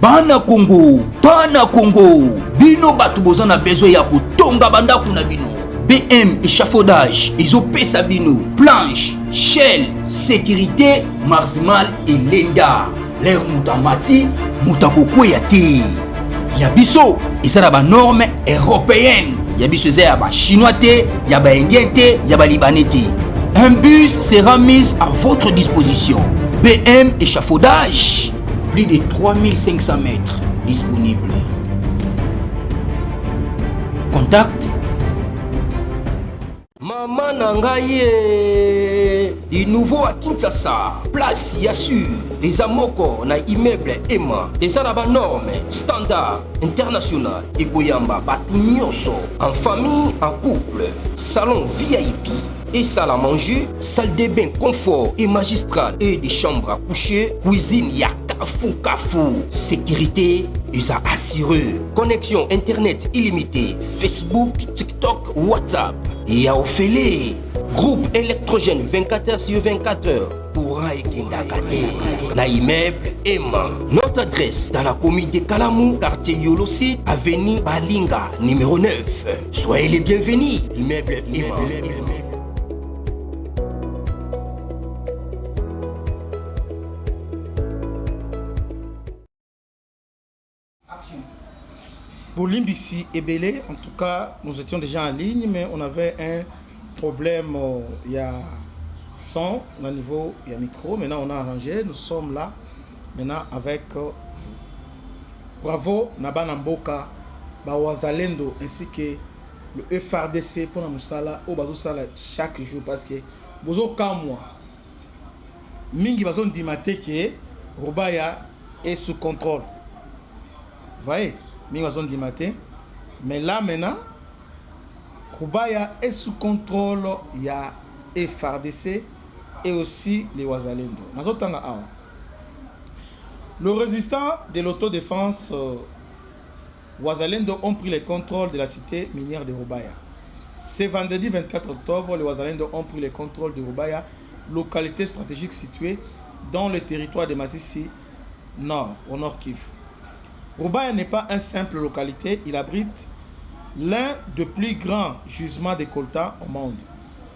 Bana Congo, bino batu bozana besoin ya kotonga bandaku na bino. BM échafaudage, ezopesa bino planche, shell, sécurité, marzimal et lenda. L'air mutamati, mutakokwea te. Ya biso, eza na ba norme européenne. Ya biso eza ya ba chinois te, ya ba indien te, ya ba libanais te. Un bus sera mis à votre disposition. BM échafaudage, plus de 3500 mètres disponibles. Contact Maman Nangaye, du nouveau à Kinshasa, place Yassur, les amoko na immeuble Emma, des arabes normes, standard, international, et Goyamba, Batunyoso, en famille, en couple, salon VIP. Et salle à manger, salle de bain confort et magistral et des chambres à coucher, cuisine ya kafou, sécurité isa assuré, connexion internet illimité, Facebook, TikTok, WhatsApp et à Ophélie, groupe électrogène 24h/24h. Courant et Kindakate, na immeuble Emma. Notre adresse dans la commune de Kalamou, quartier Yolosi, avenue Balinga, numéro 9. Soyez les bienvenus, immeuble Emma. Pour Limbisi et Belé, en tout cas, nous étions déjà en ligne, mais on avait un problème, il y a son au niveau, il y a micro, maintenant on a arrangé, nous sommes là, maintenant avec vous. Bravo, Nabana Mboka, Bawazalendo, ainsi que le FRDC pour la Moussala, au Bazou Sala chaque jour, parce que Bozo Kamwa, Mingi Bazon Dimate que Robaya est sous contrôle. Vous voyez? Du matin. Mais là maintenant, Kubaya est sous contrôle, il y a FRDC et aussi les Wazalendo. Le résistant de l'autodéfense Wazalendo ont pris le contrôle de la cité minière de Rubaya. Ce vendredi 24 octobre, les Wazalendo ont pris le contrôle de Rubaya, localité stratégique située dans le territoire de Massissi Nord, au Nord Kivu. Rubaya n'est pas une simple localité, il abrite l'un des plus grands gisements de coltan au monde.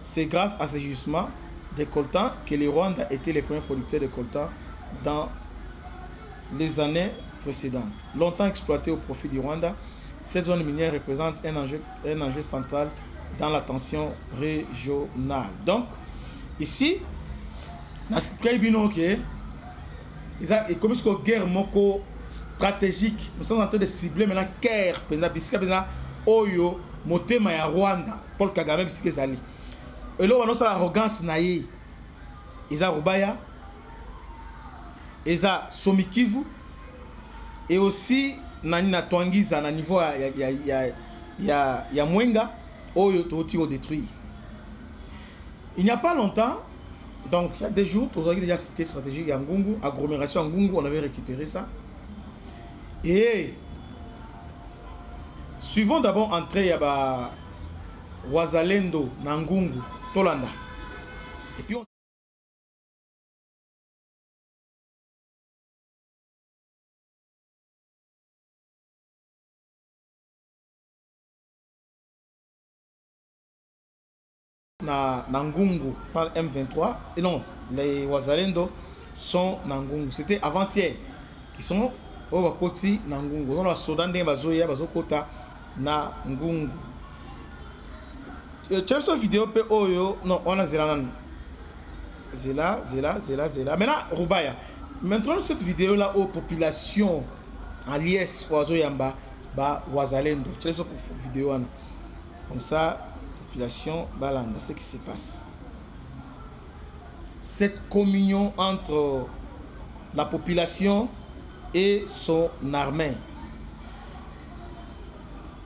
C'est grâce à ces gisements de coltan que le Rwanda était le premier producteur de coltan dans les années précédentes. Longtemps exploité au profit du Rwanda, cette zone minière représente un enjeu central dans la tension régionale. Donc, ici, dans ce pays, il y a une guerre stratégique. Nous sommes en train de cibler maintenant Caire, Oyo, Motema ya Rwanda, Paul Kagame, Zali. Et là, on a l'arrogance naïe. Ils ont Rubaya, ils ont Somikivu, et aussi Nani Twangiza, na niveau ya Mwenga, Oyo Toti au détruit. Il n'y a pas longtemps, donc il y a des jours, vous avez déjà cité stratégique à Ngungu, agglomération à Ngungu, on avait récupéré ça. Et suivons d'abord entrer à Wazalendo, Nangungu, Tolanda. Et puis on Nangungu par M23. Et non, les Wazalendo sont Nangungu. C'était avant-hier qui sont au Bakoti Nangungu. Dans la Sodan de Bazoya, Bazokota na Ngungu. Tu as cette vidéo pe oyo non on a zela. Maintenant Rubaya. Maintenant cette vidéo là aux populations en liesse oiseau yamba ba Wazalendo. Tu as cette vidéo là. Comme ça population balanda ce qui se passe. Cette communion entre la population et son armée.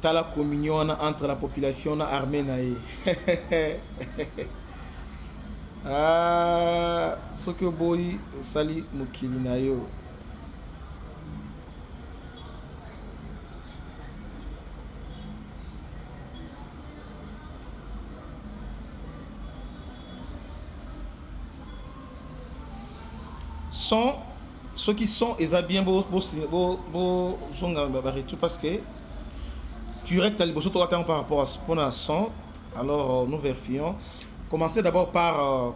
T'as la communion entre la population et l'armée. Ah, ce que boy sali mukili na yo. ceux qui sont ils bien beau parce que tu restes à l'impossible par rapport à ce qu'on a son. Alors nous vérifions. Commencez d'abord par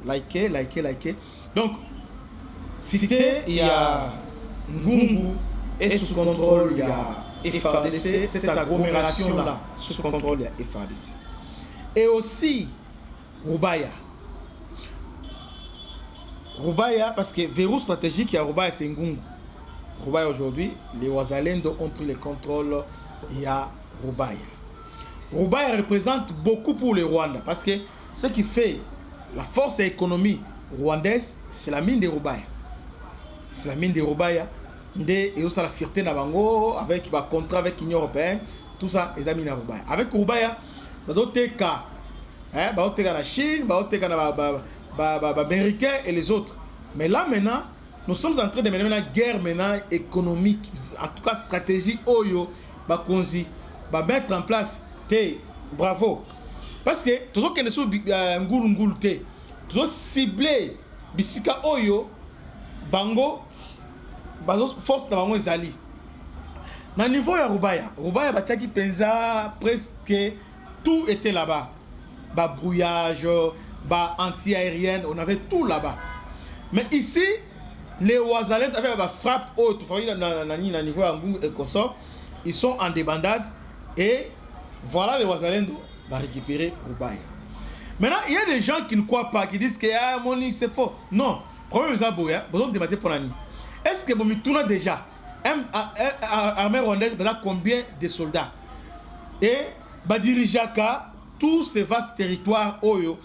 liker. Donc cité il y a Ngungu et sous contrôle il y a FARDC, cette agglomération là sous contrôle il y a FARDC. Et aussi Rubaya, parce que verrou stratégique, il y a Rubaya, c'est Ngungu. Rubaya aujourd'hui, les Wazalendo ont pris le contrôle, il y a Rubaya. Rubaya représente beaucoup pour le Rwanda, parce que ce qui fait la force et l'économie rwandaise, c'est la mine de Rubaya. C'est la mine de Rubaya, et aussi la fierté de Bango, avec le contrat avec l'Union européenne, tout ça, les amis de Rubaya. Avec Rubaya, d'autres cas, la Chine, Américains et les autres. Mais là maintenant, nous sommes en train de mener une guerre maintenant économique, en tout cas stratégique, Oyo, Bakonzi, mettre en place. Bravo. Parce que tout ce qui est sur Ngulu, tout ce ciblé, Bisika Oyo, Bango, force de Bango Zali. Dans le niveau de Rubaya, Bachaki Penza, presque tout était là-bas. Brouillage, anti-aérienne, on avait tout là-bas. Mais ici, les Wazalendo avaient frappe haute, dans niveau et consort, ils sont en débandade et voilà les Wazalendo va récupérer Rubaya. Maintenant, il y a des gens qui ne croient pas, qui disent que mon lit c'est faux. Non, problème c'est besoin de débattre pour la nuit. Est-ce que vous avez déjà armée rwandaise, combien de soldats? Et Badirijaka, tous ces vastes territoires Oyo,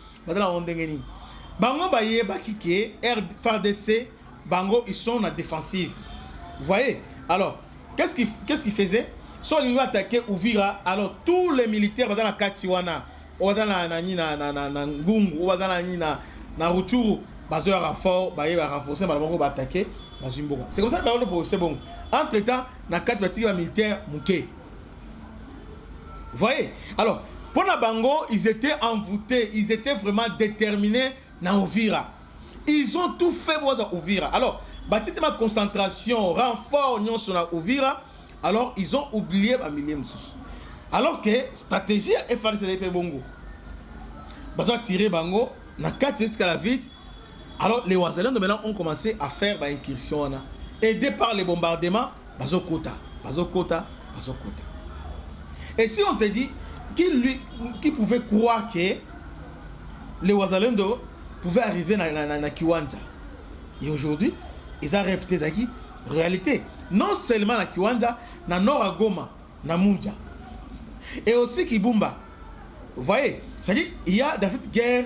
Bango Baye Bakike, FARDC, Bango, ils sont en défensive. Vous voyez? Alors, qu'est-ce qu'ils faisaient? Soit ils ont attaqué Uvira, alors tous les militaires dans la Katiwana, ou dans la Ngungu, ou dans la Rutshuru, Bazo a renfort, Baye va renforcer, Bango va attaquer, c'est comme ça que c'est bon. Entre-temps, na Katiwana militaire Mouké. Vous voyez? Alors, pour la Bango, ils étaient envoûtés, ils étaient vraiment déterminés dans Uvira. Ils ont tout fait pour Uvira. Alors, bâtiment ma concentration, renfort, nous sur la Uvira. Alors, ils ont oublié ma millième sous. Alors que stratégie est FARDC Bongo. Ils ont tiré Bango, na 4 jusqu'à la vite. Alors, les Wazalendo maintenant ont commencé à faire des incursions. Aidés par les bombardements, Bazo Kota. Et si on te dit qui pouvait croire que les Wazalendo pouvaient arriver dans Kiwanja. Et aujourd'hui, ils ont rêvé d'aki réalité. Non seulement dans Kiwanja, dans Nord à Goma, dans Munja. Et aussi Kibumba. Vous voyez, c'est-à-dire il y a dans cette guerre,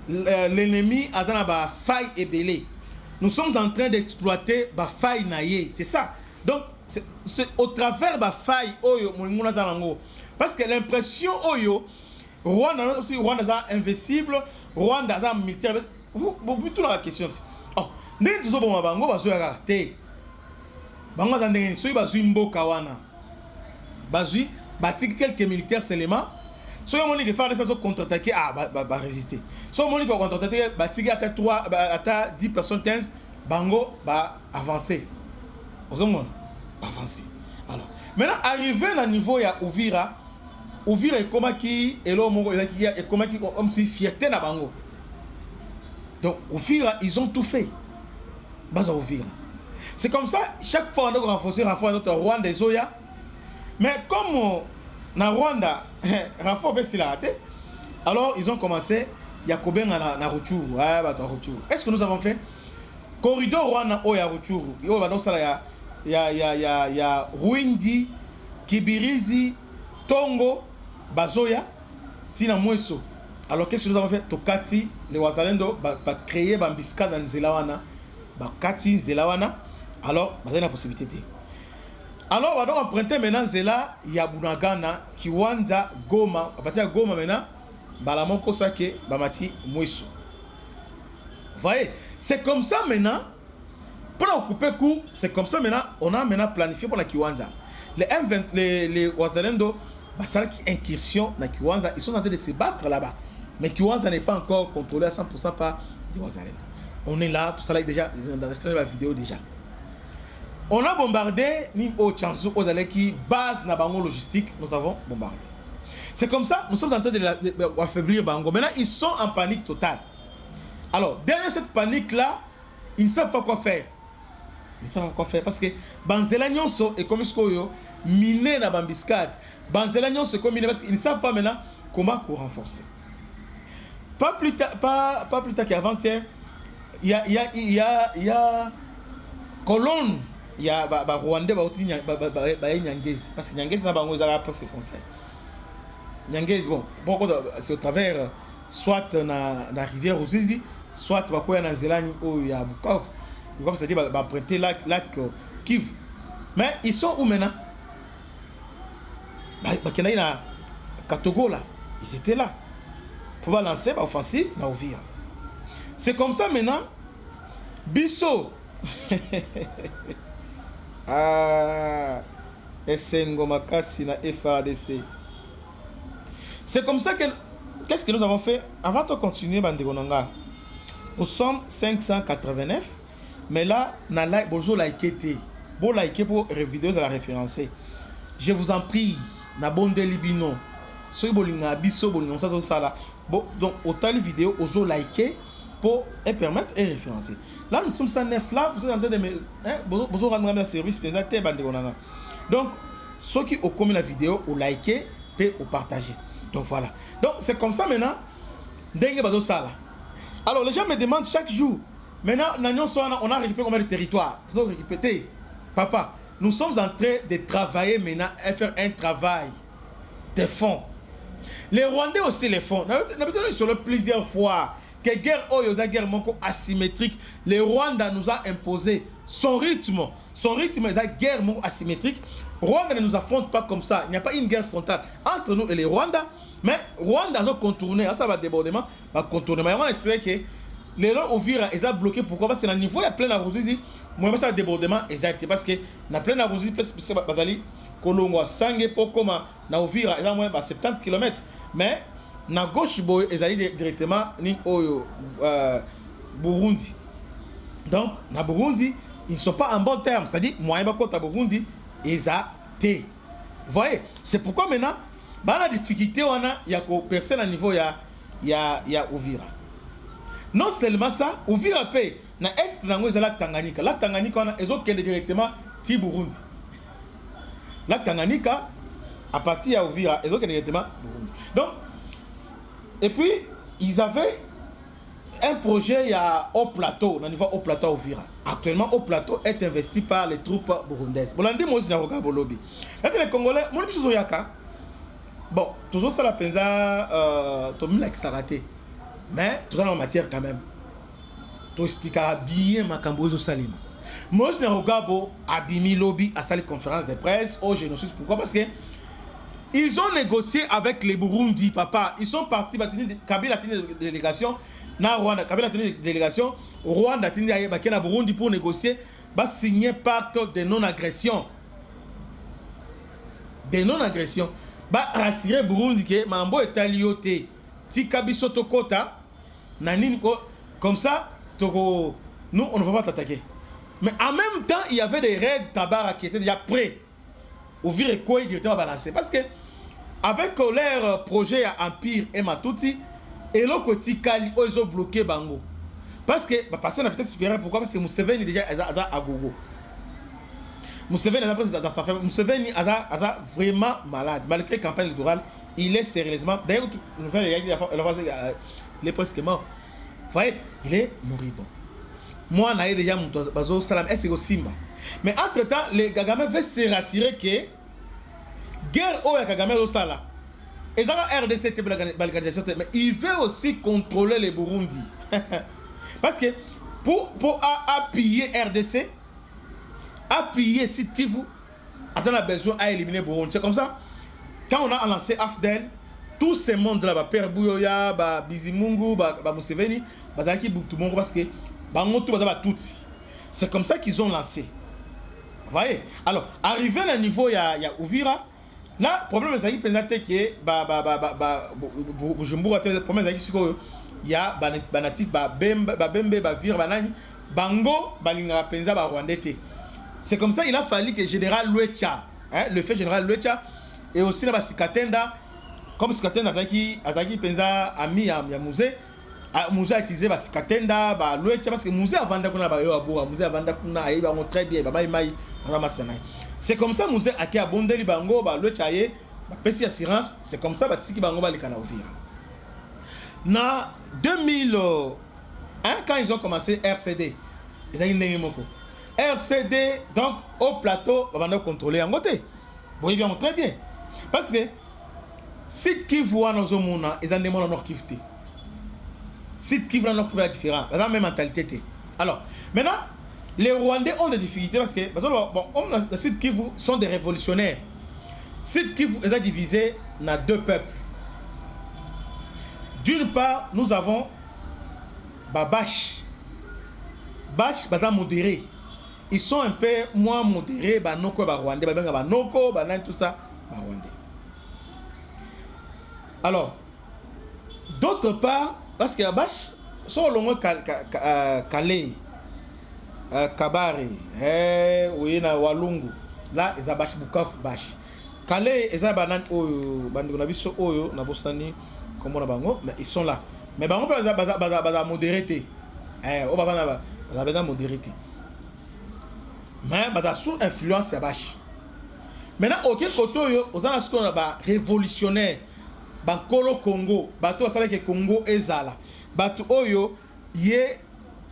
l'ennemi a dans la faille et belé. Nous sommes en train d'exploiter la faille naïe. C'est ça. Donc, c'est au travers de la faille, parce que l'impression Oyo, Rwanda aussi, Rwanda est invincible, Rwanda est militaire. Vous mettez la question. Oh, n'est-ce pas bon Bango bazoya raté. Bango zandengeni soyi bazui mboka wana. Bazui bati quelques militaires seulement. Soyi moni que faire des choses contre-attaquer résister. Soyi moni que contre-attaquer bati ata 3 ata 10 personnes 15 Bango va avancer. Vous avez avancer. Alors, maintenant arrivé à niveau ya Uvira est comme qui et là est comme qui comme si fierté na bango. Donc Uvira ils ont tout fait. Baza Uvira. C'est comme ça chaque fois on doit renforcer notre Rwanda et Zoya. Mais comme na Rwanda renfort ben la raté. Alors ils ont commencé Yakoben na Rutshuru. Ouais, bah Rutshuru. Est-ce que nous avons fait corridor Rwanda oya Rutshuru. Yo ba donc ça il y a Rwindi, Kibirizi, Tongo, Bazoya, Tina Mweso. Alors qu'est-ce que nous avons fait? Tokati, les Wazalendo, créer Bambiska dans Zelawana, Bakati Zelawana. Alors, il y a une possibilité. Alors, on va emprunter maintenant Zela, Yabunagana, Kiwanja, Goma. À partir de Goma maintenant, Balamoko Sake, Bamati Mweso. Vous voyez? C'est comme ça maintenant. Pour couper coup, c'est comme ça maintenant, on a maintenant planifié pour la Kiwanja. Les Wazalendo, c'est qui incursion dans Kiwanja, ils sont en train de se battre là-bas. Mais Kiwanja n'est pas encore contrôlé à 100% par les Wazalendo. On est là, tout ça là déjà, dans la vidéo déjà. On a bombardé ni au Tchanzu, au Daleki, base na bango logistique, nous avons bombardé. C'est comme ça, nous sommes en train d'affaiblir Bango. Maintenant, ils sont en panique totale. Alors, derrière cette panique-là, ils ne savent pas quoi faire. Ils ne savent pas quoi faire parce que Banzela Nyonso et comme Skoyo, miné na Bambiscade. Banzela Nyonso et comme miné parce qu'ils ne savent pas maintenant comment renforcer. Pas plus tard qu'avant-hier, il y a colonne. Il y a Rwandais Nyangezi parce que Nyangezi n'a pas après ses frontières. Nyangezi bon c'est au travers soit na rivière Ruzizi soit bakoya na Zelani ou il y a Bukavu. Bukavu c'est-à-dire prêter lac Kivu. Mais ils sont où maintenant? Bakena na Katogo là, ils étaient là pour lancer l'offensive na Uvira. C'est comme ça maintenant Bisso Esengo Makasi na FARDC. C'est comme ça que qu'est-ce que nous avons fait avant de continuer Bandegonanga. Nous sommes 589 mais là na like bonjour liker pour vidéo à la référencer. Je vous en prie na bonde libino soy bolinga biso bolinga ça ça là bon donc autant les vidéos ozo liker pour permettre et référencer. Là, nous sommes 109 là, vous êtes en train de me... Vous rendre un service présenté. Donc, ceux qui ont commis la vidéo, ont liké, et ont partagé. Donc, voilà. Donc, c'est comme ça maintenant. Alors, les gens me demandent chaque jour, maintenant, on a récupéré combien de territoires? Papa, nous sommes en train de travailler maintenant et faire un travail de fond. Les Rwandais aussi les font. Nous avons donné sur le plusieurs fois. Que guerre guerre asymétrique, le Rwanda nous a imposé son rythme est la guerre asymétrique. Rwanda ne nous affronte pas comme ça, il n'y a pas une guerre frontale entre nous et les Rwandais, mais Rwanda a contourné, ça va débordement, va contourner. Mais on va expliquer que les gens au Vira, ils ont bloqué, pourquoi? Parce que dans le niveau il y a plein de Ruzizi, moi ça débordement exact parce que na plein de Ruzizi c'est bazali Kolongwa Sange Pokoma na Uvira, il y a moins 70 km, mais na gauche boy ezali directement ni oyo Burundi. Donc na Burundi ils ne sont pas en bon terme, c'est-à-dire moyen bakota Burundi ezate. Vous voyez, c'est pourquoi maintenant la difficulté on a ya ko percer à niveau ya Uvira. Non seulement ça, Uvira paye na est na ngoza la Tanganyika. La Tanganyika on a ezokende directement ti Burundi. La Tanganyika à partir ya Uvira ezokende directement Burundi. Donc et puis, ils avaient un projet il y a au plateau, au niveau au plateau au Vira. Actuellement, au plateau est investi par les troupes burundaises. Bolandi Mozi na Roga Bolobi. Là, les Congolais, mon petit Yaka. Bon, toujours ça la penza, tout le monde a raté. Mais tout ça en matière quand même. Tu expliqueras bien ma Cambozo Salima. Mozi na Roga Bo, Abimi Lobby, à sa conférence de presse au génocide. Pourquoi? Parce que ils ont négocié avec les Burundi, papa. Ils sont partis, Kabila a tenu une délégation, Rwanda, Kabila a tenu une délégation, Rwanda a tenu une Burundi pour négocier, signer pacte de non-agression. De non-agression. Rassurer Burundi que Mambo est allié, Tikabiso Tokota, comme ça, nous, on ne va pas t'attaquer. Mais en même temps, il y avait des raids Tabara qui étaient déjà prêts. Ouvrir et quoi directement balancer. Parce que avec leur projet à Empire et Matuti, et l'autre côté Kali, ils ont bloqué Bango. Parce que, passer à la vitesse supérieure, pourquoi? Parce que Museveni déjà à gogo. Museveni dans sa famille, Museveni est vraiment malade. Malgré la campagne électorale, il est sérieusement. D'ailleurs, il est presque mort. Vous voyez, il est moribond. Moi, on a déjà mon bazo salam, est-ce que Simba? Mais entre-temps, les Kagame veulent se rassurer que guerre au Kagame au Sala. Et ça va RDC balkanisation, mais il veut aussi contrôler les Burundi. Parce que pour appuyer RDC, appuyer Sitivu, on a besoin à éliminer Burundi. C'est comme ça. Quand on a lancé AFDEL, tout ce monde-là, Père Bouyoya, Bizimungu, Museveni, Badaki Boutumongo, parce que c'est comme ça qu'ils ont lancé. Vous voyez? Alors, arrivé à un niveau, il y a Uvira. Là, le problème, c'est qu'il y a Bujumbura, le problème, c'est que ya banatif bembe bavire banani bango balinga penza ba rwandais. C'est comme ça il a fallu que général Luecha, hein, le fait général Luecha et aussi na Sikatenda, comme Sikatenda azaki penza ami ya musée. Musée a utilisé Sikatenda ba Luecha parce que musée avanda kuna ba yo abora musée avanda kuna ayi ba très bien ba mai c'est comme ça musée a qui abondeli bango ba Luecha ye ba pesi assurance. C'est comme ça ba tsiki bango ba likana Uvira. Na 2001 quand ils ont commencé RCD ils ont eu moko RCD donc au plateau on va contrôler en côté bon ils vont très bien parce que si qui voit nos hommes ils ont des mots nord kifté si qui voit nord kifté différent la même mentalité. Alors maintenant les Rwandais ont des difficultés parce que bon les sites qui sont des révolutionnaires. Sites qui est divisé dans deux peuples. D'une part, nous avons Babash. Bash, bata modéré. Ils sont un peu moins modérés, Banoko, Barwandais, Banoko, Banan, tout ça, Barwandais. Alors, d'autre part, parce que Bash, sont longs Calais, Kabare, oui, na Walungu. Là, ils ont Bash Bukavu, Bash. Calais, ils ont Banan, Bandunabiso, Oyo, Nabostani. Mais ils sont là. Mais on peut modéré. On va modéré. Mais sous influence de Bash. Maintenant, aucun côté, on a ce qu'on a révolutionnaire. Bankolo Congo, bato asala ke Congo ezala. Bato oyo ye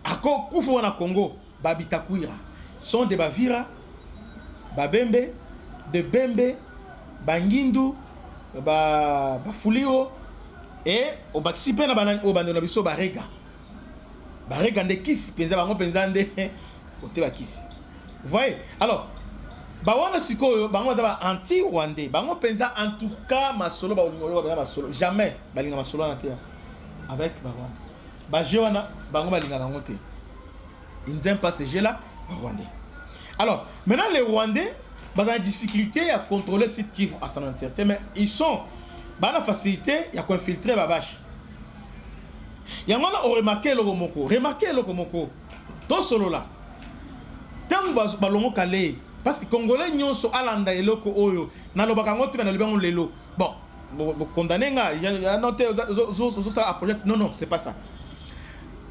ako kufu na Congo, babitakuira. Sont des Bavira, Babembe, de Bembe, Bangindu, Bafuliro. Et au participer na banane au bando na biso barega nde kisi penza bango penza nde côté ba kisi. Vous voyez? Alors bawana sikoyo bango ba anti rwandais bango penza en tout cas masolo ba olingo ba masolo jamais balinga masolo na terre avec barwana ba jewana bango balinga bango te. Ils n'aiment pas ces jeux là rwandais. Alors maintenant les rwandais ba dans difficulté à contrôler cette Kivu à son intérieur mais ils sont ba la facilité ya ko infiltrer Babash. Yango na o remarquer le komoko. To solo là. Tant ba longo kale parce que congolais nyonso alanda eloko oyo na lobaka ngote na lobango lelo. Bon, condamner nga ya noté ça à projet non, c'est pas ça.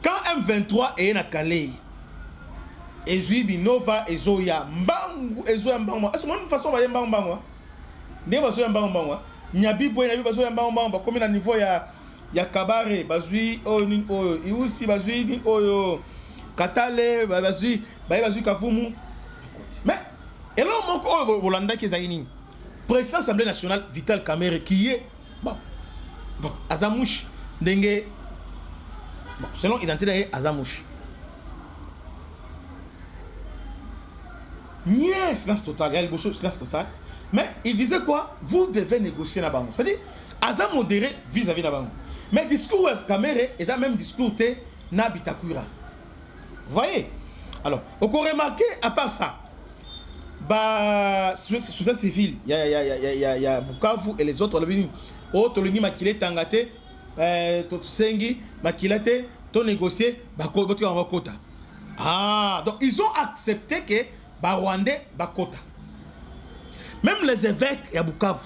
Quand M23 est na Calais ezui binova ezoya mbangu ezoya mbangu. Est-ce que de façon va mbangu mbangu? Ne ba zoya mbangu mbangu. Nyabi bazo ya mbamba comme na niveau ya Kabare bazui oyo iusi bazui ni oyo Katale bazui Kavumu mais et là moko oyo Bolanda ki zaini président de l'Assemblée nationale Vital Kamerhe qui est bon Azamouche ndenge bon selon identité Azamouche silence total, il y a silence total. Mais il disait quoi? Vous devez négocier là-bas. C'est-à-dire, Azam modéré vis-à-vis là-bas. Mais discours Kamerhe, et ça même discours te Nabitakura. Vous voyez? Alors, on peut remarquer, à part ça, société civile, il y a Bukavu et les autres, Tolini Makile Tangate, Totsengi, Makilate, to négocier, Bakota en Kota. Ah, donc ils ont accepté que Rwandais, Bakota. Même les évêques, il y a Bukavu.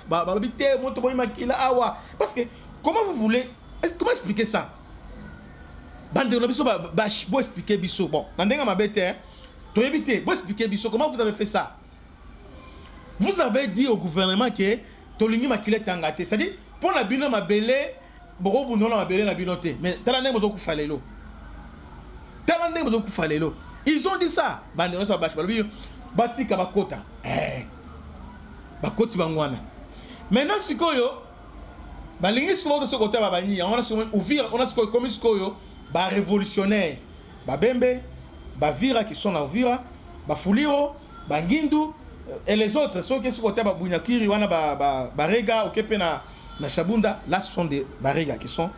Parce que, comment vous voulez, comment expliquer ça? Bon, expliquer Bisso. Bon, comment vous avez fait ça? Vous avez dit au gouvernement que Tolingi Makile Tangate. C'est-à-dire, pour la bino ma belé, Boro Bunola ma belé la binoté. Mais Talane Mozoku Falelo. Talane Mozoku Falelo. Ils ont dit ça. Bati Kabakota. Bakoti bangwana. Maintenant sikoyo balingi sikoyo de ce côté babani on a ouvrir on a sikoyo comme sikoyo ba révolutionnaire ba Bembe ba Vira qui sont na Uvira ba Fuliro ba Ngindu et les autres ceux qui sont côté ba Bunyakiri wana ba Rega okepe na Shabunda là ce sont des Barega qui sont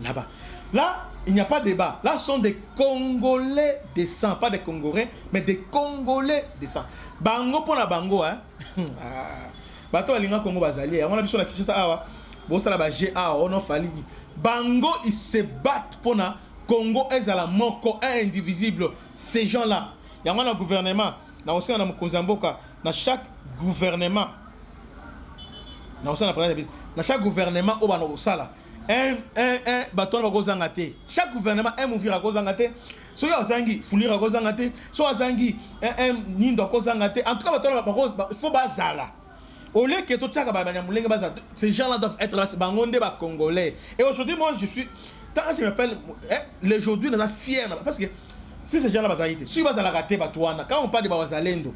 là-bas. Là il n'y a pas de débat. Là ce sont des Congolais décents, pas des Congolais mais des Congolais décents. Bango pour la bango hein. Bato alinga Congo bazali on a biso na Kinshasa awa bosala ba GA on fali bango ils se battent pour na Congo ezala moko indivisible. Ces gens là il y a un gouvernement na aussi na Mkozamboka na chaque gouvernement na aussi na chaque gouvernement au bano sala un baton ba kozanga te. Chaque gouvernement un mouvira kozanga te. So ya zangi fulira kozanga te. So zangi un nindo kozanga te. En tout cas baton il faut bazala. Au lieu que tout ça ces gens-là doivent être là, c'est bangonde ba congolais. Et aujourd'hui moi je suis quand je m'appelle les aujourd'hui on est fier parce que si ces gens-là bazalité, si bazala raté batouana, quand on parle de wazalendo,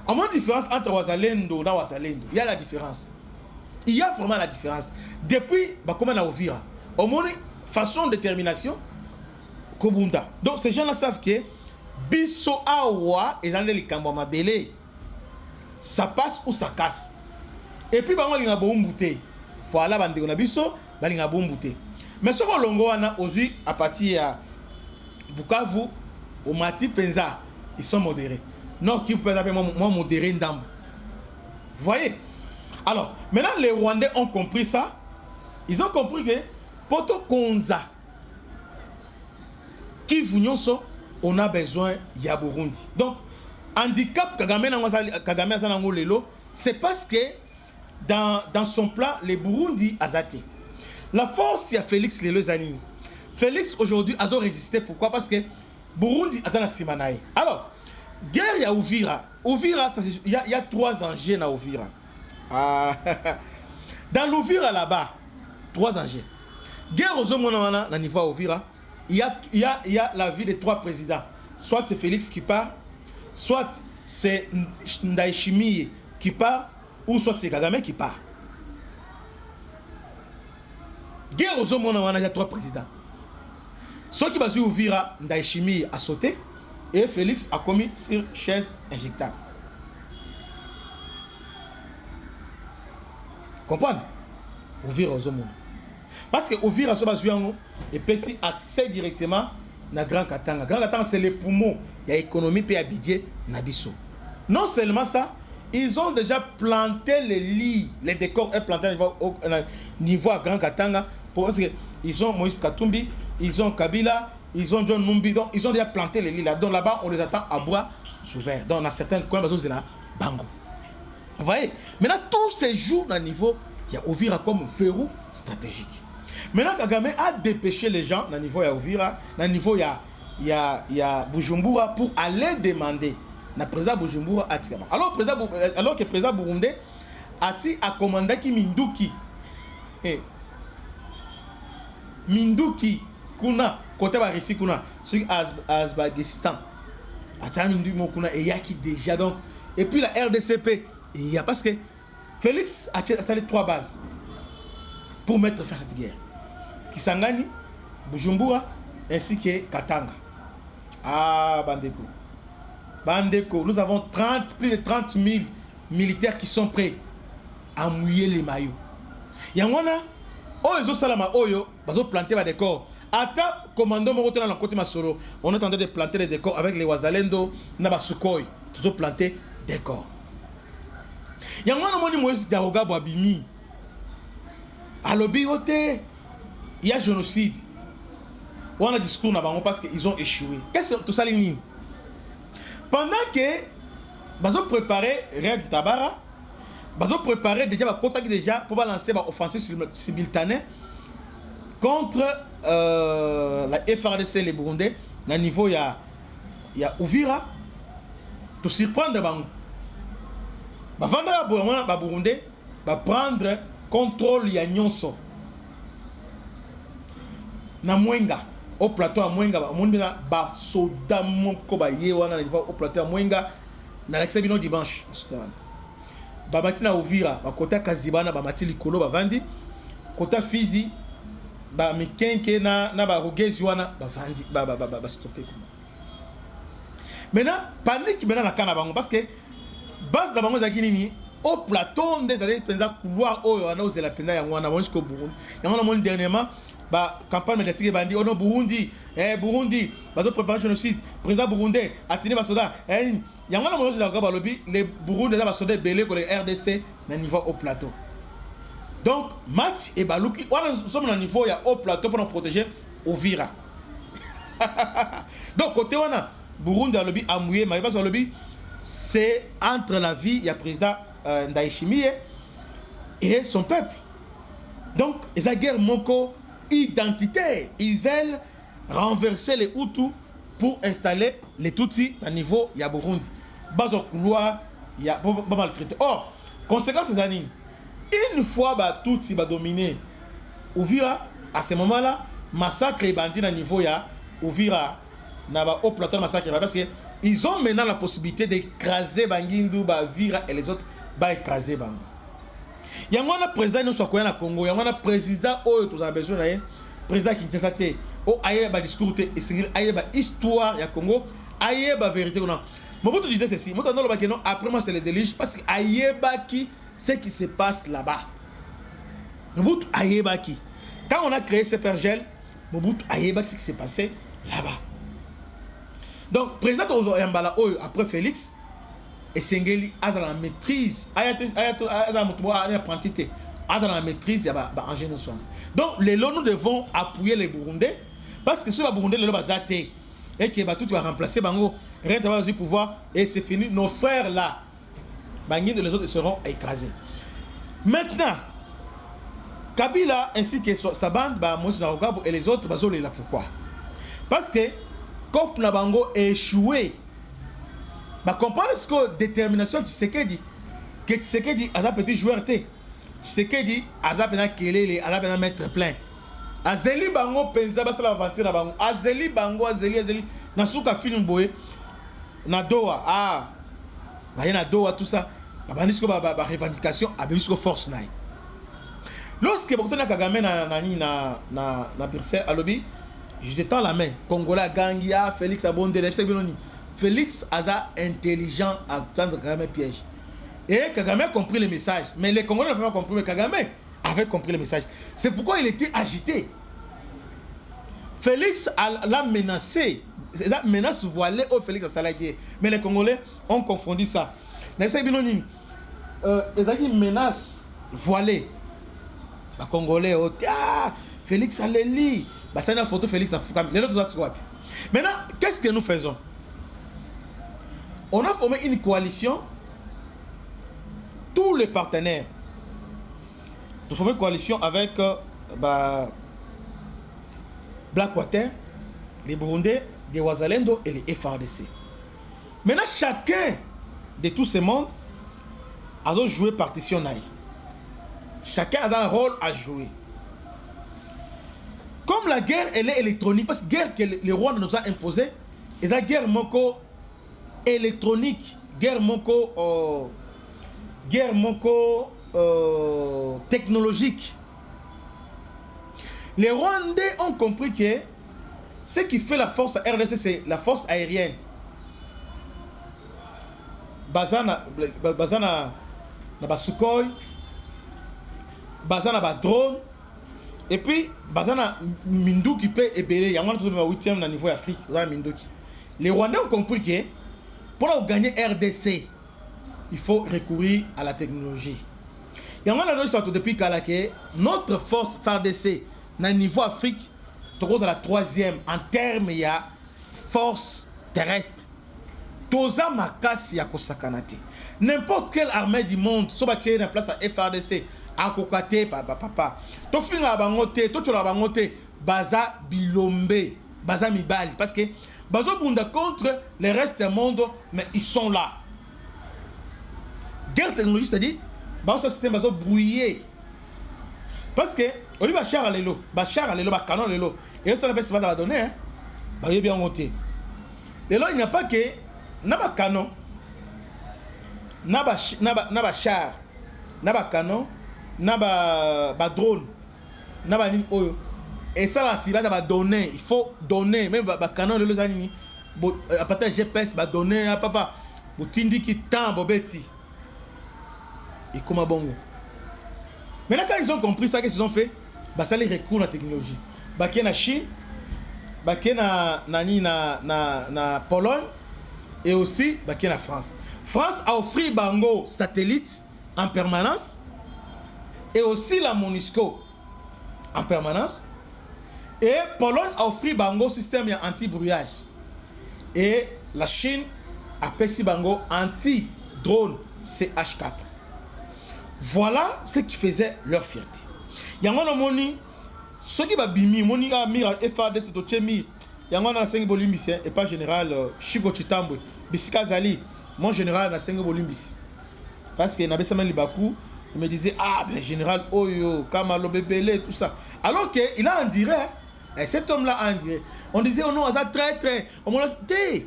à mon différence entre wazalendo et wazalendo, il y a la différence. Il y a vraiment la différence. Depuis comment on a ouvert, au moins façon de détermination Kobunda. Donc ces gens-là savent que biso awa et dans les kambama belé, ça passe ou ça casse. Et puis bango linga bombouté. Voilà bande on a biso, balinga bombouté. Mais ce qu'on longo wana aujourd'hui à partir à Bukavu, au Mati Penza, ils sont modérés. Non, qui peut être moins modéré d'ambe. Vous voyez? Alors, maintenant les Rwandais ont compris ça. Ils ont compris que Poto Konza, qui vous on a besoin de Burundi. Donc, handicap Kagame Zanango Lelo, c'est parce que dans son plan, les Burundi a zaté. La force, il y a Félix Lelo Zanini. Félix aujourd'hui a résisté. Pourquoi? Parce que Burundi a dans la Simanaï. Alors, guerre, il y a Ouvira. Ouvira, il y a 3 enjeux dans Ouvira. Dans l'Ouvira là-bas, 3 enjeux. Guerre aux hommes dans niveau Ouvira, il y a la vie des 3 présidents. Soit c'est Félix qui part, soit c'est Ndayishimiye qui part, ou soit c'est Kagame qui part. Guerre aux hommes il y a 3 présidents. Ceux qui basent Ouvira, Ndayishimiye a sauté et Félix a commis sur chaise injectable. Comprenez? Ouvira aux hommes. Parce que Ouvira se base et peut accès directement na Grand Katanga. Grand Katanga c'est les poumons, il y a économie et Abidjan Nabiso. Non seulement ça, ils ont déjà planté les lits, les décors est planté au niveau à Grand Katanga parce que ils ont Moïse Katumbi, ils ont Kabila, ils ont John Numbi, donc ils ont déjà planté les lits là. Donc là-bas on les attend à bois ouvert. Donc dans certains coins c'est là Bango. Vous voyez? Maintenant tous ces jours dans le niveau il y a Ouvira comme verrou stratégique. Maintenant Kagame a dépêché les gens dans le niveau il y a Ouvira, dans le niveau il y a Bujumbura pour aller demander le président Bujumbura à Tigama. Alors que le président burundais assis à commander qui Minduki. Minduki kuna côté ba Russie kuna sur Azbakistan. Ata Minduki kuna et yaki déjà donc et puis la RDCP il y a parce que Félix a installé 3 bases pour mettre fin à cette guerre. Kisangani, Bujumbura ainsi que Katanga. Ah Bandeko. Bandeko, nous avons plus de 30 000 militaires qui sont prêts à mouiller les maillots. Yangwana, Oyo Salama Oyo, bazo planter des décors. Ata commandant Morote dans la côté Masoro, on est en train de planter les décors avec les Wazalendo, Nabasukoi, tous planter des décors. Yangwana moni Moïse Daroga Boabimi. À l'obioté, il y a génocide. On a discours parce qu'ils ont échoué. Qu'est-ce que tout ça les pendant que ils ont préparé Red Tabara, ils ont préparé déjà pour balancer l'offensive simultanée contre la FRDC les Burundais. Dans le niveau il y a Ouvira pour surprendre Bango. Vendre à Burundais va prendre contrôle ya nyonso. Na Mwenga au plateau à Mwenga ba soda moko ba yewana au plateau à Mwenga na l'exabino dimanche. Ba matina Ouvira ba kota Kazibana ba mati likolo ba vandi kota Fizi ba mikenke na ba rogezi wana ba vandi ba stopper. Maintenant panique maintenant na kana bango parce que base na bango za kinini au plateau des années pendant couloir oyo ana ozela penda yango wana jusqu'au Burundi. Yango na mon dernièrement ba campagne médiatique bandi ono Burundi Burundi bazo préparer génocide président burundais a tenu ba soda yango na mon la lobby les Burundi ba soda belé ko les RDC na niveau au plateau. Donc, match et Balouki, nous sommes au niveau, il y a haut plateau pour nous protéger Uvira. Donc, côté on a Burundi à lobby, Amouye, Maïbas à lobby, c'est entre la vie, il y a le président Ndayishimiye et son peuple. Donc, ils ont guerre moko identitaire. Ils veulent renverser les Hutus pour installer les Tutsis à niveau il y a Burundi. Bazo couloir, il y a pas mal traité. Or, conséquence c'est années. Une fois bah Tutsi va dominer Uvira, à ce moment-là, massacre et bandit à niveau il y a Uvira, n'a pas au plateau massacre parce que ils ont maintenant la possibilité d'écraser Bangindu, Vira et les autres, écraser Bango. Il y a un président qui est au Congo, il y a un président qui a besoin de président Kinshasa, qui a discours, histoire du Congo, il y a vérité. Mobutu disait ceci, après moi c'est le délige, parce qu'il y a ce qui se passe là-bas. Mobutu Ayebaki. Quand on a créé ce pergel, Mobutu Ayebaki ce qui s'est passé là-bas. Donc, président Yambala après Félix, et Sengeli a dans la maîtrise, a dans la maîtrise, il y a un génocide. Donc, les lots, nous devons appuyer les Burundais, parce que si les Burundais, les lots, et que tout va remplacer Bango, rien ne va du pouvoir, et c'est fini. Nos frères là, Bangui et les autres seront écrasés. Maintenant, Kabila ainsi que sa bande, Moïse Narogabo et les autres, là pourquoi? Parce que quand Nabango a échoué, comprendre ce que détermination Tshisekedi, que Tshisekedi a un petit joueur, Tshisekedi a un kelele, a un maître plein. Azeli Bango penza basta l'aventure na Bango. Azeli Bango, Azeli. Nasuka film boye. Na Doha, na Doha tout ça. Banisco revendication, abisco force naï. Lorsque Bokotona Kagame na Bruxelles à lobby, je détends la main. Congolais Gangia, Félix Abonde, Félix Aza intelligent à tendre Kagame piège. Et Kagame a compris le message. Mais les Congolais n'avaient pas compris, mais Kagame avait compris le message. C'est pourquoi il était agité. Félix l'a menacé. C'est la menace voilée au Félix Salagé. Mais les Congolais ont confondu ça. Ils ont une menace voilée. Les Congolais ont dit Félix Aléli. C'est une photo Félix Afoukam. Les autres sont quoi? Maintenant, qu'est-ce que nous faisons? On a formé une coalition. Tous les partenaires. Nous formons une coalition avec Blackwater, les Burundais, les Wazalendo et les FRDC. Maintenant, chacun de tous ces mondes a joué partition. Chacun a un rôle à jouer. Comme la guerre, elle est électronique, parce que la guerre que les rois nous a imposée, c'est la guerre moko électronique, guerre moko technologique. Les Rwandais ont compris que ce qui fait la force RDC, c'est la force aérienne. Bazana Sukhoi, Bazana drone, et puis Bazana Minduki peut ébélé. Il y a un 8e niveau Afrique. Les Rwandais ont compris que pour gagner RDC, il faut recourir à la technologie. Il y a un autre depuis que notre force FARDC, dans le niveau Afrique, c'est la 3e en termes de force terrestre. Toza Makasi ya Kosakanate. N'importe quelle armée du monde, si on va tirer en place à FARDC, à Kokate, papa. To finga bangote, to chola bangote, baza bilombe, baza mibali. Parce que bazo bunda contre le reste du monde, mais ils sont là. Guerre technologique, c'est-à-dire, bazo système bazo brouillé. Parce que, on dit Bachar Alelo, canon Alelo. Et ça, ça va donner, hein. Bah, il est bien monté. Et là, il n'y a pas que, n'a pas canon, n'a pas char, n'a pas canon, n'a pas drone, n'a pas ligne oyo. Et ça, là, s'il va donner, il faut donner, même bah canon de l'ozani, à partir de GPS, bah donner, à papa, pour tindi qui tend, bobeti. Et comment bon. Maintenant, quand ils ont compris ça, qu'est-ce qu'ils ont fait? Bah, ça les recours à la technologie. Bah, qui est en Chine, bah, qui est na Pologne, et aussi, bah, qui est en France. France a offert Bango satellite en permanence. et aussi la MONUSCO en permanence. Et Pologne a offert bango système anti-brouillage. Et la Chine a payé bango anti-drone CH4. Voilà ce qui faisait leur fierté. Il y a un moni, ceux qui va bimi, moni a mis à FAD, c'est au Tchemi. Il y a un 5 bolimbis et pas général Chigo Chitambwe. Bissika Zali, mon général n'a 5 bolimbis. Parce qu'il y avait seulement Libakou. Il me disait, ah ben général Oyo, Kamalo Bebele, tout ça. Alors qu'il a un direct. Et cet homme-là a un direct. On disait, oh non, ça très très. On m'a dit,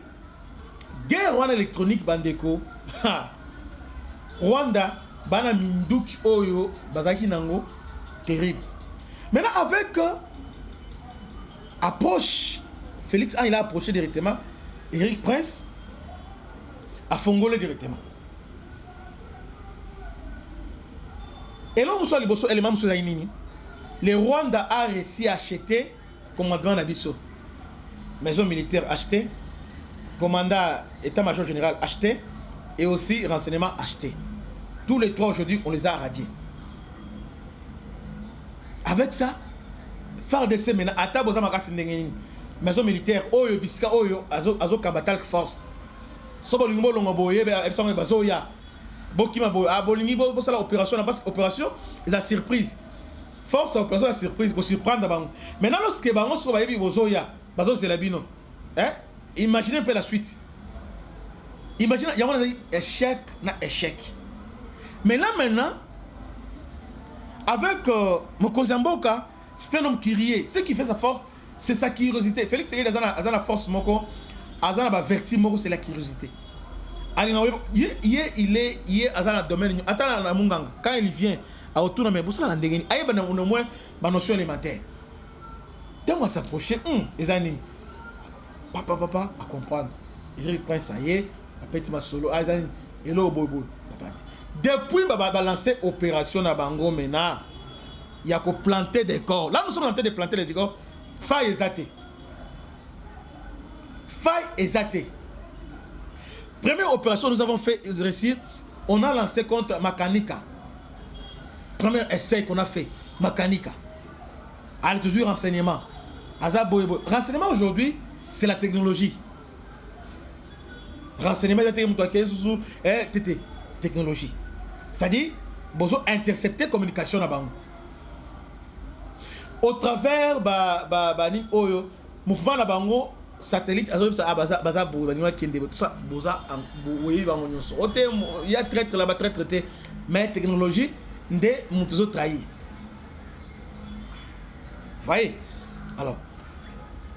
guerre en électronique, Bandeko. Rwanda, Bana Minduk Oyo, Bazaki Nango, terrible. Maintenant, avec approche, Félix A, il a approché directement Eric Prince à Fongolé directement. Et là, le Rwanda a réussi à acheter commandement d'Abisso. Maison militaire achetée, commandant état-major général acheté, et aussi renseignement acheté. Tous les trois aujourd'hui, on les a radiés. Avec ça, FARDC maintenant, maison militaire, Oyo, Bisika, Oyo, Azo Kabatal Force. Sobo Lingbo Longoboye, Epson Bazoya. Bokima Boy, Abolingi, c'est l'opération, parce que l'opération est la surprise. Force à opération, la surprise, pour surprendre d'abord. Maintenant, lorsque Bango soit Bayebi Bozoya, Bazo c'est la bino. Imaginez un peu la suite. Imaginez, il y a un échec, na échec. Mais là maintenant, avec Mokozamboka, c'est un homme qui riait. Ce qui fait sa force, c'est sa curiosité. Félix Segué, il a la force, Moko, il a la vertu, Moko, c'est la curiosité. Il est dans le domaine. Quand il vient à autour de mes boussons, il y a au moins une notion élémentaire. Quand on s'approche, les années, papa, à comprendre. Il prend ça y est, petit ma solo, et là, bobo. Depuis que lancé opération à Bango, maintenant, il y a qu'à planter des corps. Là, nous sommes en train de planter des corps. Faille exatée. Faille exatée. Première opération, nous avons fait réussir. On a lancé contre Makanika. Premier essai qu'on a fait, Makanika. Allez, toujours renseignement. Renseignement aujourd'hui, c'est la technologie. Renseignement, c'est technologie. C'est-à-dire, besoin intercepter communication là-bas. Au travers Oyo, mouvement là-bas, satellite, il y a traître là-bas, traité, mais technologie, de Moutozo trahi. Voyez? Alors,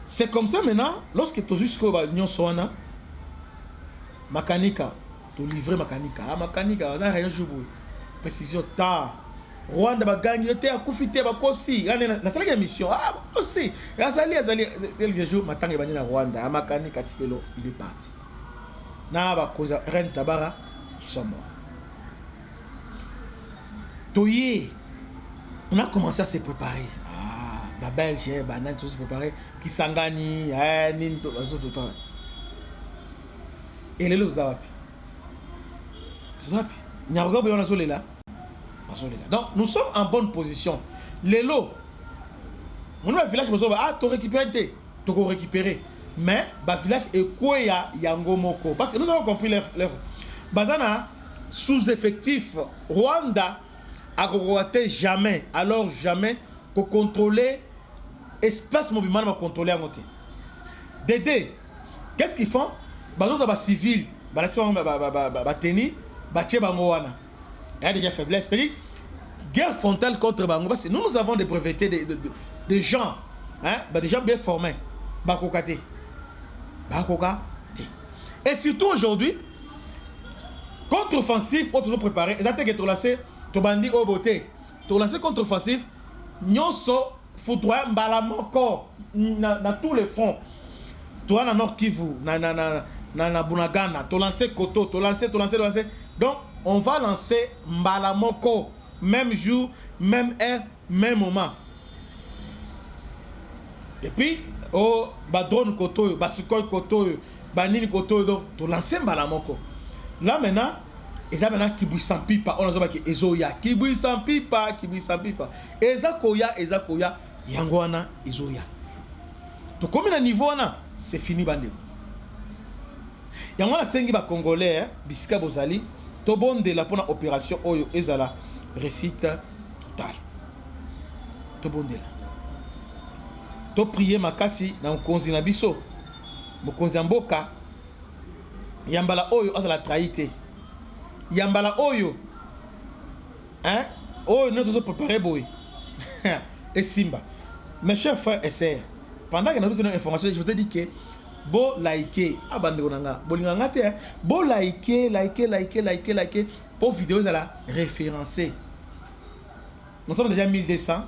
c'est comme ça maintenant, lorsque tu as jusqu'au Union Soana, Makanika, tu livres Makanika, Makanika, on a rien joué. Précision, ta. Rwanda bagangi yote akufite bakosi na sala ya mission aussi azali les jours matanga bani na Rwanda amakani katifelo il est parti na bakoza Ren Tabara ils sont morts. Toye on a commencé à se préparer ba Belge ba tous se préparer Kisangani nin to se préparer et les lots zapi nyaroga bayona solela. Donc nous sommes en bonne position. Les lots, mon village, tu récupéré, tu récupéré. Mais le village est quoi Yangomoko. Parce que nous avons compris l'œuvre. Bazana, sous-effectif, Rwanda a contrôlé jamais, alors jamais, que contrôler espace mobilement, va contrôler à côté. Dédé, qu'est-ce qu'ils font? Bazana, civil, il y a déjà faiblesse. C'est-à-dire, guerre frontale contre Bango. Parce que nous avons des brevetés de gens, des gens bien formés. Bakokate. Et surtout aujourd'hui, contre-offensif, on doit préparer. Et ça, tu as lancé, tu as dit au beauté. Tu as lancé contre-offensif. Nous sommes foudroyés dans tous les fronts. Tu as dans Nord Kivu, dans Bunagana, tu as lancé Koto, tu as lancé. Donc, on va lancer Mbalamoko, même jour, même heure, même moment. Et puis, drone Koto, Sukhoi Koto, Banini Koto, donc tu lances Mbalamoko. Là maintenant, eza bana kibwisa mpipa on azoba ki ezoya kibwisa mpipa eza koya yango wana ezoya to komi na niveau wana c'est fini bande yango wana sengi ba congolais bisika bozali to bondela pona opération oyo ezala réussite totale to bondela to prier makasi na mokonzi na biso mokonzi ya mboka yambala oyo azala trahité yambala oyo oyo nous devons préparer boy et Simba mes chers frères et sœurs pendant que nous avons une information je vous ai dit que bo liker abande onanga bolinganga te bo liker pour vidéo ça la référencée nous sommes déjà 1200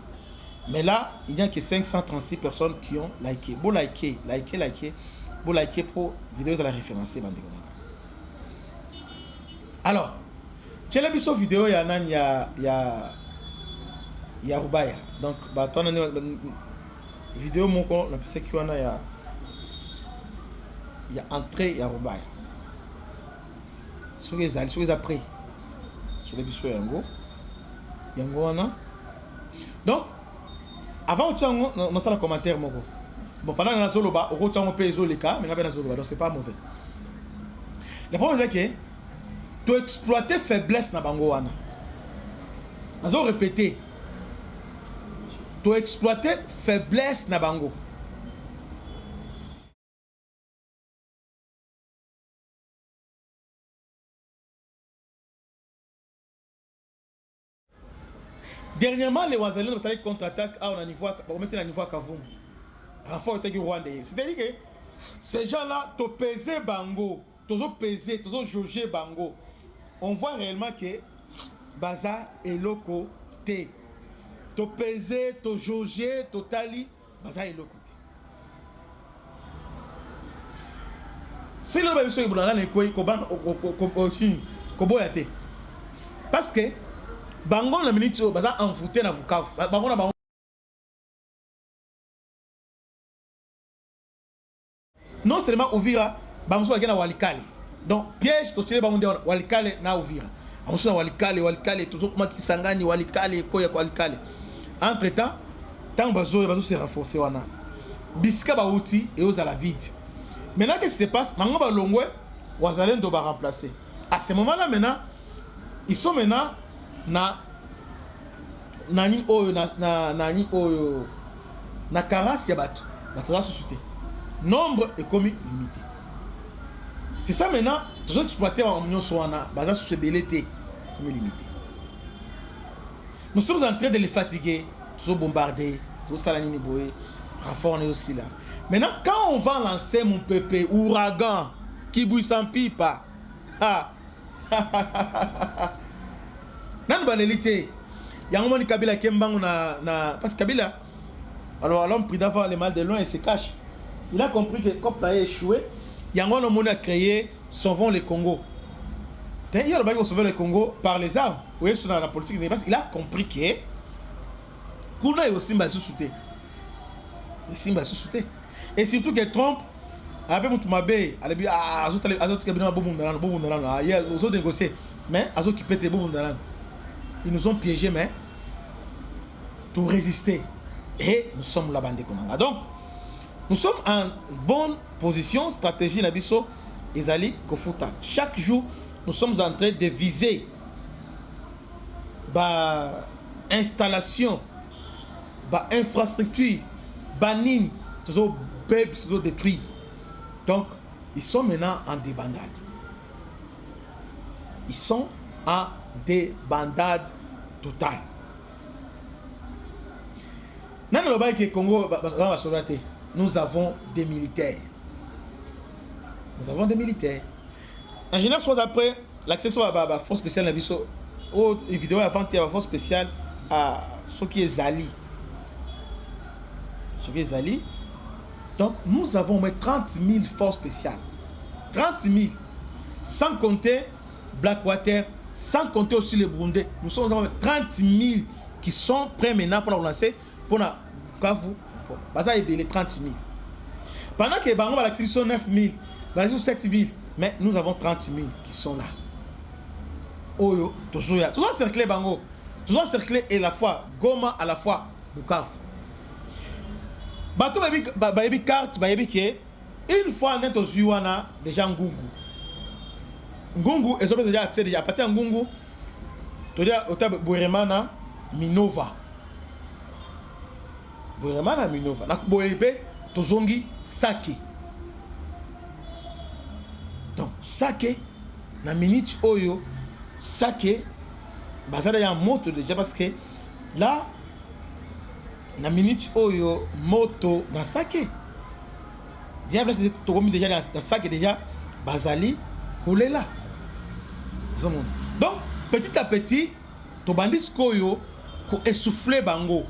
mais là il n'y a que 536 personnes qui ont liké bo liker pour vidéo ça la référencée bande onanga. Alors, j'ai la vidéo il y a Rubaya. Donc, bah toi vidéo mon con la PC qui il y a entrée il y a Rubaya. Sur les après. J'ai la vidéo yango wana. Donc, avant tu on a le commentaire mon go. Bon pendant la zoloba, on retient on peut les cas, mais on a zoloba donc c'est pas mauvais. Le problème c'est que tu exploiter faiblesse na bango wana. Nazo répéter. Tu exploiter faiblesse na bango. Dernièrement les Wazalais ont fait contre-attaque on a niveau on mettre na niveau à Kavumu. Renfort était rwandais. C'est-à-dire que ces gens-là tu peser bango, tozo peser, tozo jauger bango. On voit réellement que baza et loko te to peser to jauger totali baza et loko te si le ba biso ibulanga ne koy ko ban ko boya te parce que bango na minute baza envoûté na Bukavu bango na bango non seulement Uvira bango so na Walikale. Donc piège to tire bango Walikale na Uvira. Amusu na Walikale to kuma kisangani Walikale koya Walikale. Entre temps, tant bazo se renforcer wana. Bisika ba outil et aux à la vide. Maintenant qu'est-ce qui se passe? Bango ba longwe Wazalendo ba remplacer. À ce moment-là maintenant, ils sont maintenant na nani oyo na karas ya bato. Bato la société. Nombre est commis limité. C'est ça maintenant, tous les exploiteurs en Union Soana, basé sur ce belleté, comme limité. Nous sommes en train de les fatiguer, tous bombarder, tous salanini boé, renfort est aussi là. Maintenant, quand on va lancer mon pépé, ouragan, qui bouille sans pipa, nan banalité, il y a un moment où Kabila Kembang na parce que Kabila, alors l'homme pris d'avoir les mal de loin et se cache. Il a compris que comme il a échoué, Yango Nomone a créé Sauvons le Congo. Il a sauvé le Congo par les armes. Vous voyez, dans la politique, parce qu'il a compris que Kuna est aussi sous-souté. Et surtout que Trump, avec Moutoumabé, il a négocié, mais ils nous ont piégés, mais pour résister. Et nous sommes là-bas. Donc, nous sommes en bonne position, stratégie Nabiso Ezali Kofuta. Chaque jour, nous sommes en train de viser installation, infrastructure, banine, tous les bébés sont détruits. Donc, ils sont maintenant en débandade. Ils sont en débandade totale. Dans le Congo, nous avons des militaires. En général, soit après l'accès à la force spéciale, ou une vidéo avant il y a la force spéciale à ce qui est Zali. Donc, nous avons 30 000 forces spéciales. 30 000. Sans compter Blackwater, sans compter aussi les Burundais. Nous sommes 30 000 qui sont prêts maintenant pour nous lancer. Pour nous, Baza est les 30 000. Pendant que Bango va l'activité 9 000, 7 000, mais nous avons 30 000 qui sont là. Oyo, tozoya. Tout encerclé bango. Tout encerclé et la fois Goma à la fois Bukavu. Bato bayebi carte bayebi ke une fois net aux Yuana déjà Ngungu. Ngungu et déjà accès déjà à partir de Ngungu. Tu dis au Bouremana Minova. Bouremana Minova. Na boyebe tozongi Sake. Donc Sake na minute oyo Sake bazada ya moto déjà parce que là na minute oyo moto na Sake diable c'est to comme déjà na Sake déjà bazali kolela. Donc petit à petit to bandis koyo ko essouffler bango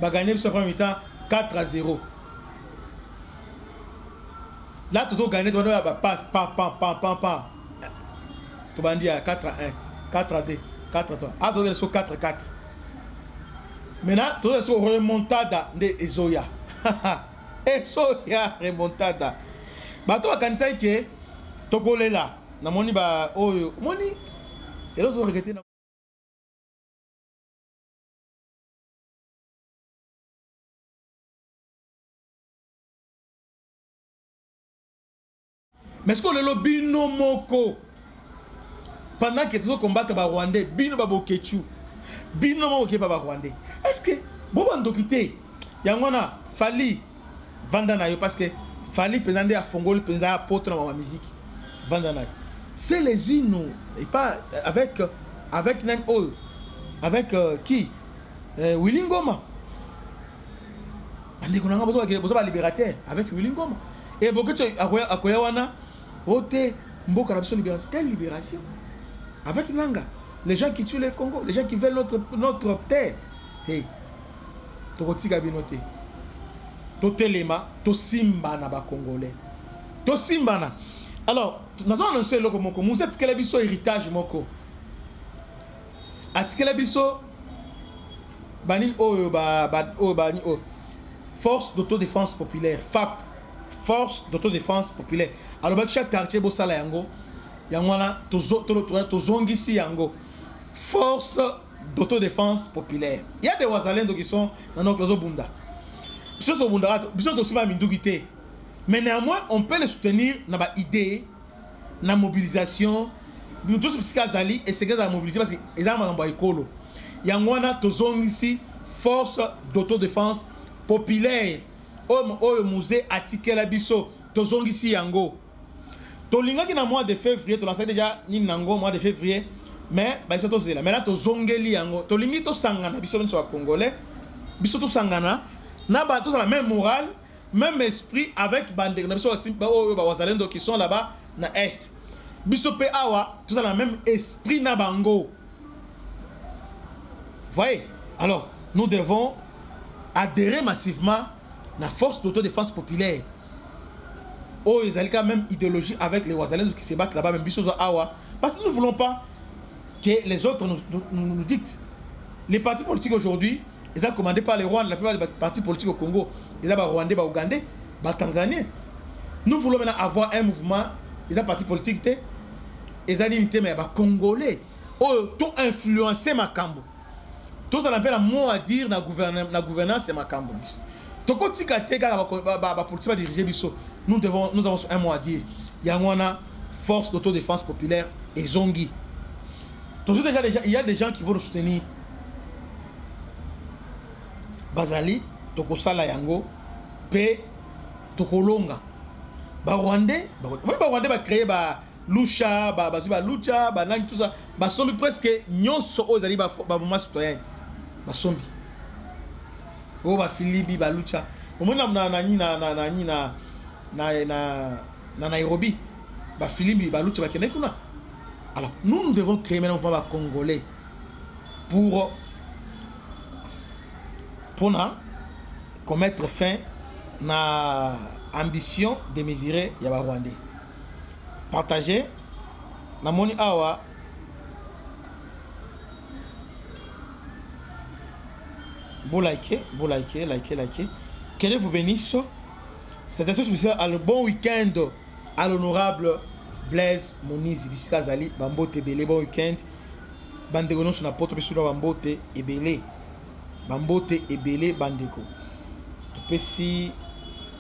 ba gagner ce premier temps 4-0. Là tout gagner doit ba passe pa to bandi à 4-1 4-2 4-3 ah to sur 4-4. Maintenant tout sur remontada de Ezoya. Ezoya remontada bato bakanisa ke tokolela na moni ba oyo moni et l'autre regretté. Mais est-ce que le bino moko pendant que tu combattre ba Rwandais bino ba bokechu bino moko ke ba Rwandais est-ce que bobo ndokité yangona fali vandana yo parce que fali pendant à fongol pendant à potre dans ma musique vandana c'est les unes et pas avec Nan O avec qui Willy Ngoma ande konanga bozo ba libérateur avec Willy Ngoma et beaucoup akoya wana ote mboka na biso libération quelle libération avec Nanga les gens qui tuent le Congo les gens qui veulent notre terre te tokotika binote to telema to simba na ba congolais to simba na alors nous avons annoncé le moko nous êtes quel biso héritage moko atikela biso banin oyo bani o force d'autodéfense populaire FAP force d'autodéfense populaire alors chaque quartier bosala yango yangwana tozongisi yango force d'autodéfense populaire. Il y a des Wazalendo qui sont dans notre réseau Bunda. Mais néanmoins, on peut les soutenir dans la idée, dans la mobilisation. Nous tous les et c'est que la mobilisation parce qu'ils ont un écolo. Yangwana tozongisi force d'autodéfense populaire. Au musée Atiké la biso tozongisi yango. Tolinga qui na mois de février, to lancé déjà ni nango mois de février, mais ba iso to zela. Mais là to zongeli yango. Tolingi to sangana biso biso wa congolais. Biso to sangana na ba tous la même morale, même esprit avec bande na biso aussi ba wazalendo qui sont là-bas na est. Biso pe awa, tous la même esprit na bango. Voyez? Alors, nous devons adhérer massivement la force d'autodéfense populaire. Oh, ils ont quand même idéologie avec les Ouazalais qui se battent là-bas, même Bissot Awa. Parce que nous ne voulons pas que les autres nous dictent. Les partis politiques aujourd'hui, ils sont commandés par les Rwandais, la plupart des partis politiques au Congo, ils sont Rwandais, Ougandais, Tanzaniens. Nous voulons maintenant avoir un mouvement, ils sont partis politiques, ils ont unité, mais Congolais. Oh, tout influencer ma cambo. Tout ça appelle un mot à dire dans la gouvernance et ma cambo. Nous avons un mot à dire. Il y a une force d'autodéfense populaire et Zongi. Il y a des gens qui vont nous soutenir. Bazali, Tokosala Yango, P, Tokolonga. Rwandais va créer Lucha, Lucha, tout ça. Sombi presque nyonso ozali moment citoyen. Sombi. Oh Filibi Lucha. Au moins na Nairobi. Filibi Lucha va kuna. Alors nous devons créer maintenant un mouvement congolais pour mettre fin à l'ambition de mesurer Yaba Rwandais. Partager na moni awa likez. Que Dieu vous bénisse. Cette émission spéciale à le bon week-end à l'honorable Blaise Monizi bisika azali bambote ebele bon weekend bandeko nyonso na poto mpe bambote ebele bandeko topesi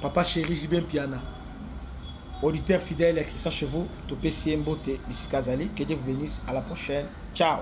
papa chéri Jibin Piana auditeur fidèle à Christian Chevaux topesi mbote bisika azali que Dieu vous bénisse à la prochaine ciao.